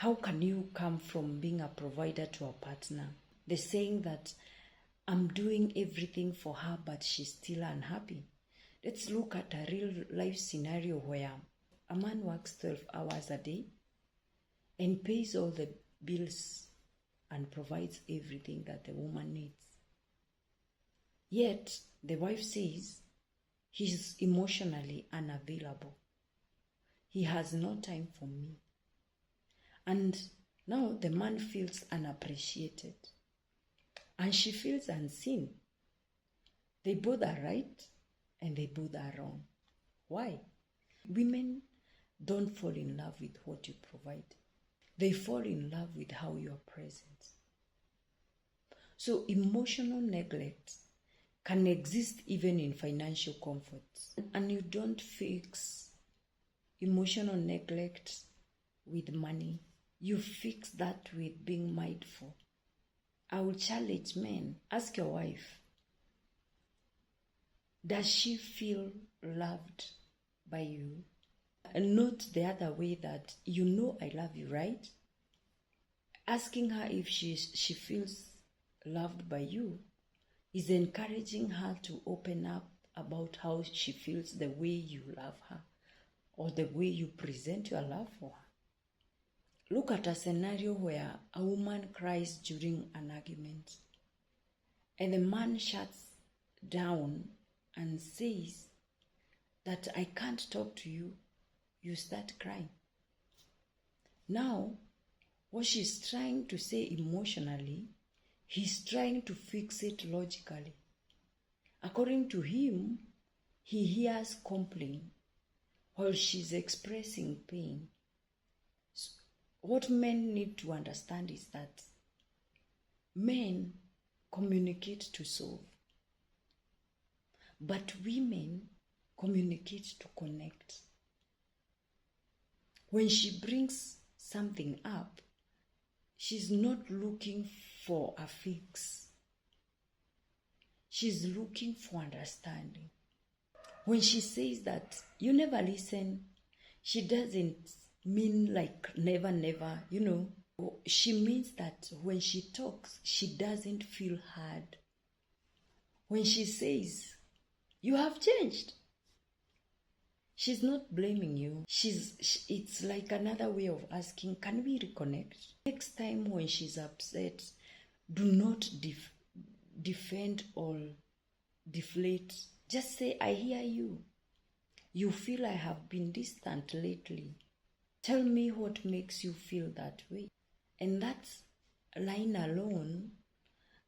How can you come from being a provider to a partner? The saying that I'm doing everything for her, but she's still unhappy. Let's look at a real life scenario where a man works 12 hours a day and pays all the bills and provides everything that the woman needs. Yet, the wife says he's emotionally unavailable. He has no time for me. And now the man feels unappreciated. And she feels unseen. They both are right and they both are wrong. Why? Women don't fall in love with what you provide. They fall in love with how you are present. So emotional neglect can exist even in financial comforts. And you don't fix emotional neglect with money. You fix that with being mindful. I will challenge men. Ask your wife, does she feel loved by you? And not the other way that you know I love you, right? Asking her if she feels loved by you is encouraging her to open up about how she feels the way you love her or the way you present your love for her. Look at a scenario where a woman cries during an argument and the man shuts down and says that I can't talk to you. You start crying. Now, what she's trying to say emotionally, he's trying to fix it logically. According to him, he hears complaint while she's expressing pain. So what men need to understand is that men communicate to solve, but women communicate to connect. When she brings something up, she's not looking for a fix. She's looking for understanding. When she says that you never listen, she doesn't mean like never, never, She means that when she talks, she doesn't feel heard. When she says, you have changed, she's not blaming you. It's like another way of asking, can we reconnect? Next time when she's upset, do not defend or deflate. Just say, I hear you. You feel I have been distant lately. Tell me what makes you feel that way. And that line alone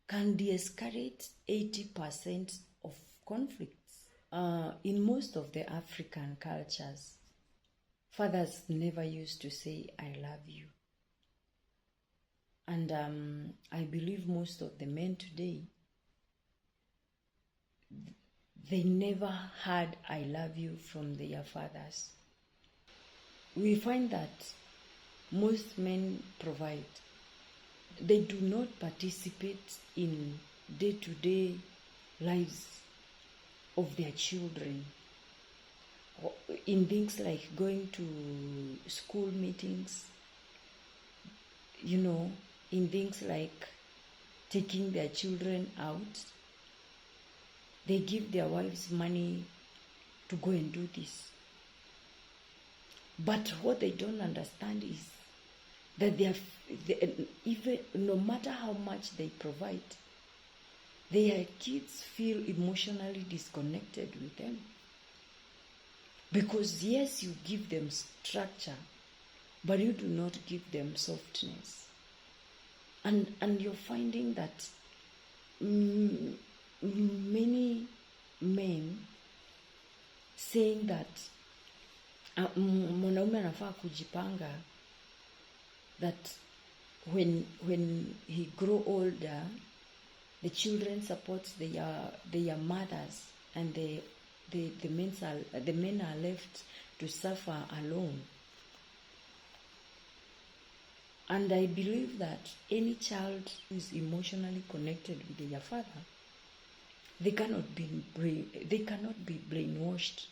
can de-escalate 80% of conflicts. In most of the African cultures, fathers never used to say, I love you. And I believe most of the men today, they never heard I love you from their fathers. We find that most men provide. They do not participate in day-to-day lives of their children, in things like going to school meetings, in things like taking their children out. They give their wives money to go and do this. But what they don't understand is that even no matter how much they provide, their kids feel emotionally disconnected with them. Because yes, you give them structure, but you do not give them softness. And you're finding that many men saying that mwanaume anafaa kujipanga, that when he grow older, the children support their mothers, and the men are left to suffer alone. And I believe that any child who is emotionally connected with their father, they cannot be brainwashed.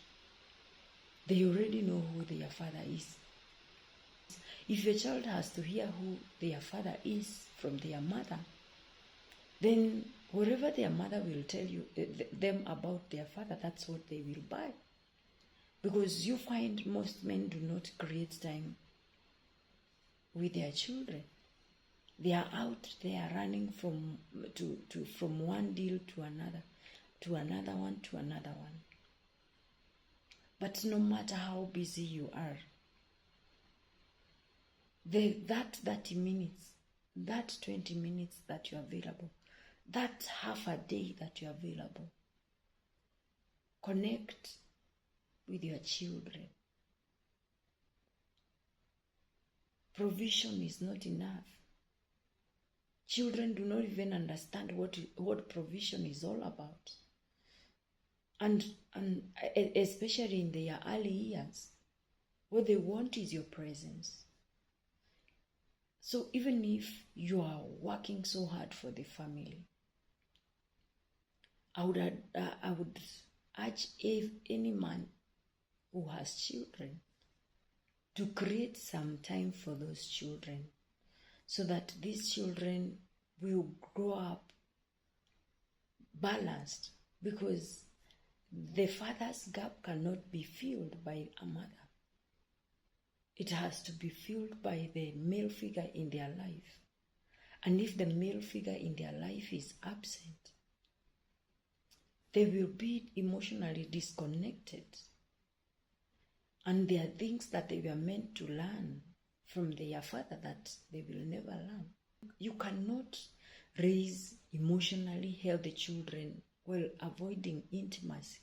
They already know who their father is. If your child has to hear who their father is from their mother, then whatever their mother will tell you them about their father, that's what they will buy. Because you find most men do not create time with their children. They are out there running from one deal to another one. But no matter how busy you are, that 30 minutes, that 20 minutes that you're available, that half a day that you're available, connect with your children. Provision is not enough. Children do not even understand what provision is all about. And especially in their early years, what they want is your presence. So even if you are working so hard for the family, I would urge any man who has children to create some time for those children, so that these children will grow up balanced, because the father's gap cannot be filled by a mother. It has to be filled by the male figure in their life. And if the male figure in their life is absent, they will be emotionally disconnected. And there are things that they were meant to learn from their father that they will never learn. You cannot raise emotionally healthy children while avoiding intimacy.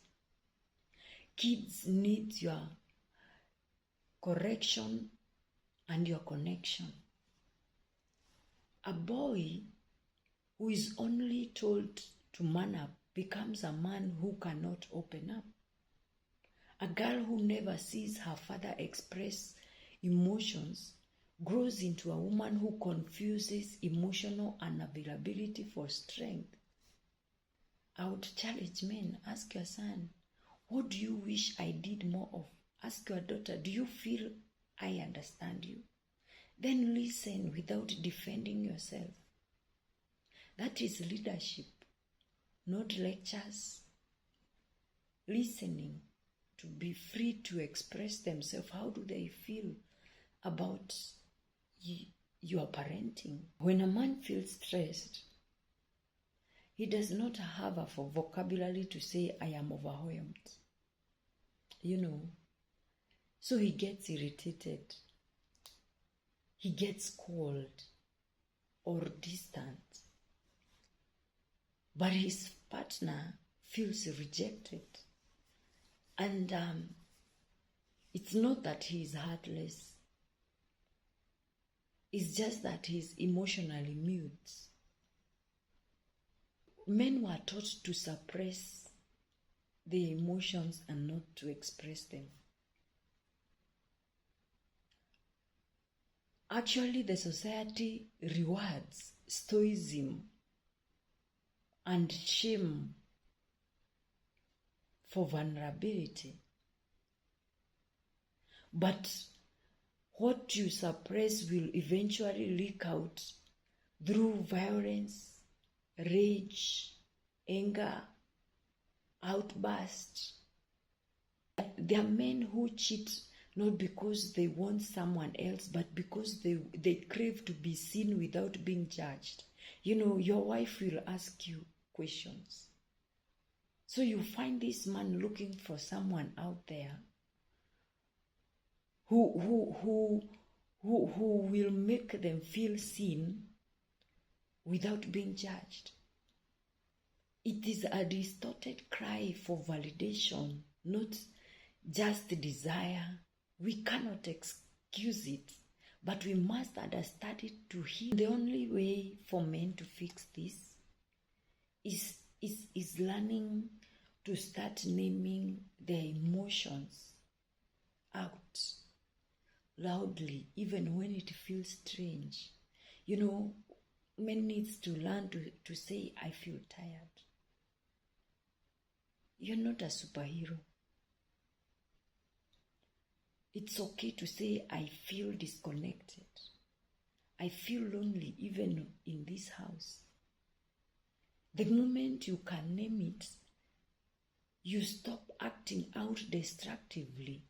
Kids need your correction and your connection. A boy who is only told to man up becomes a man who cannot open up. A girl who never sees her father express emotions grows into a woman who confuses emotional unavailability for strength. I would challenge men, ask your son, what do you wish I did more of? Ask your daughter, do you feel I understand you? Then listen without defending yourself. That is leadership, not lectures. Listening, to be free to express themselves. How do they feel about your parenting? When a man feels stressed, he does not have a vocabulary to say, I am overwhelmed. So he gets irritated. He gets cold or distant. But his partner feels rejected. And it's not that he is heartless. It's just that he's emotionally mute. Men were taught to suppress their emotions and not to express them. Actually, the society rewards stoicism and shame for vulnerability. But what you suppress will eventually leak out through violence, rage, anger, outburst. There are men who cheat not because they want someone else, but because they crave to be seen without being judged. Your wife will ask you questions. So you find this man looking for someone out there who will make them feel seen without being judged. It is a distorted cry for validation, not just desire. We cannot excuse it, but we must understand it to heal. The only way for men to fix this is learning to start naming their emotions out loudly, even when it feels strange. Men needs to learn to say, I feel tired. You're not a superhero. It's okay to say, I feel disconnected. I feel lonely even in this house. The moment you can name it, you stop acting out destructively.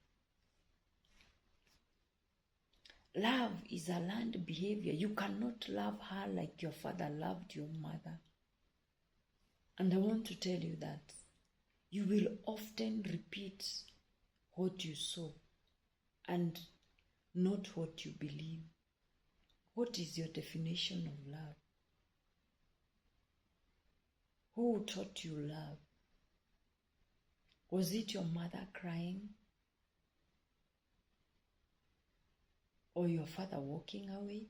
Love is a learned behavior. You cannot love her like your father loved your mother. And I want to tell you that you will often repeat what you saw and not what you believe. What is your definition of love? Who taught you love? Was it your mother crying? Or your father walking away?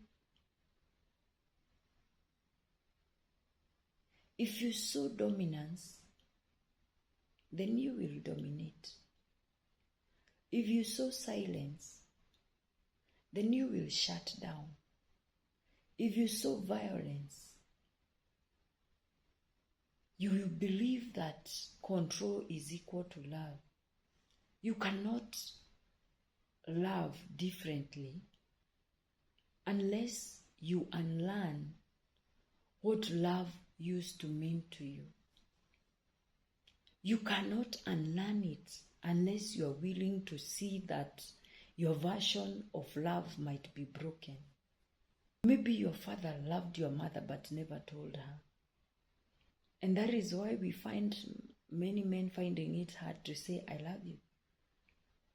If you saw dominance, then you will dominate. If you saw silence, then you will shut down. If you saw violence, you will believe that control is equal to love. You cannot love differently unless you unlearn what love used to mean to you. You cannot unlearn it unless you are willing to see that your version of love might be broken. Maybe your father loved your mother but never told her. And that is why we find many men finding it hard to say, I love you.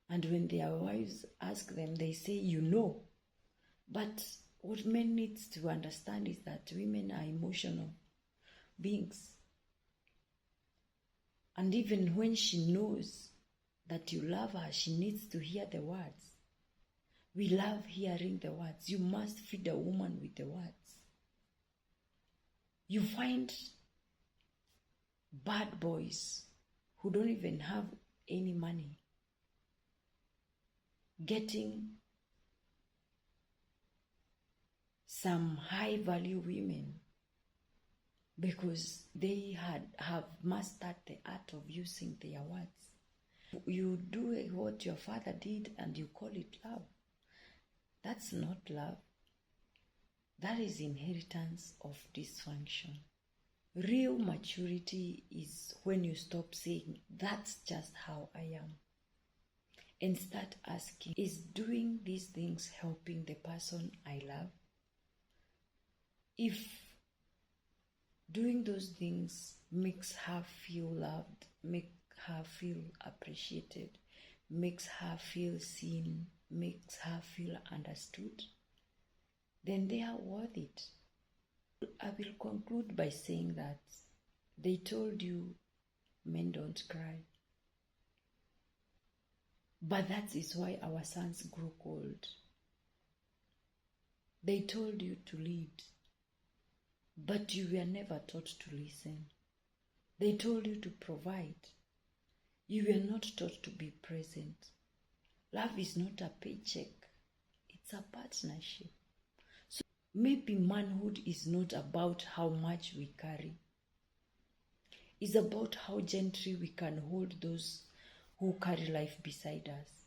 And when their wives ask them, they say, you know. But what men need to understand is that women are emotional beings. And even when she knows that you love her, she needs to hear the words. We love hearing the words. You must feed a woman with the words. You find bad boys who don't even have any money getting some high value women because they have mastered the art of using their words. You do what your father did and you call it love. That's not love. That is inheritance of dysfunction. Real maturity is when you stop saying, that's just how I am, and start asking, is doing these things helping the person I love? If doing those things makes her feel loved, make her feel appreciated, makes her feel seen, makes her feel understood, then they are worth it. I will conclude by saying that they told you men don't cry. But that is why our sons grow cold. They told you to lead, but you were never taught to listen. They told you to provide. You were not taught to be present. Love is not a paycheck. It's a partnership. So maybe manhood is not about how much we carry. It's about how gently we can hold those who carry life beside us.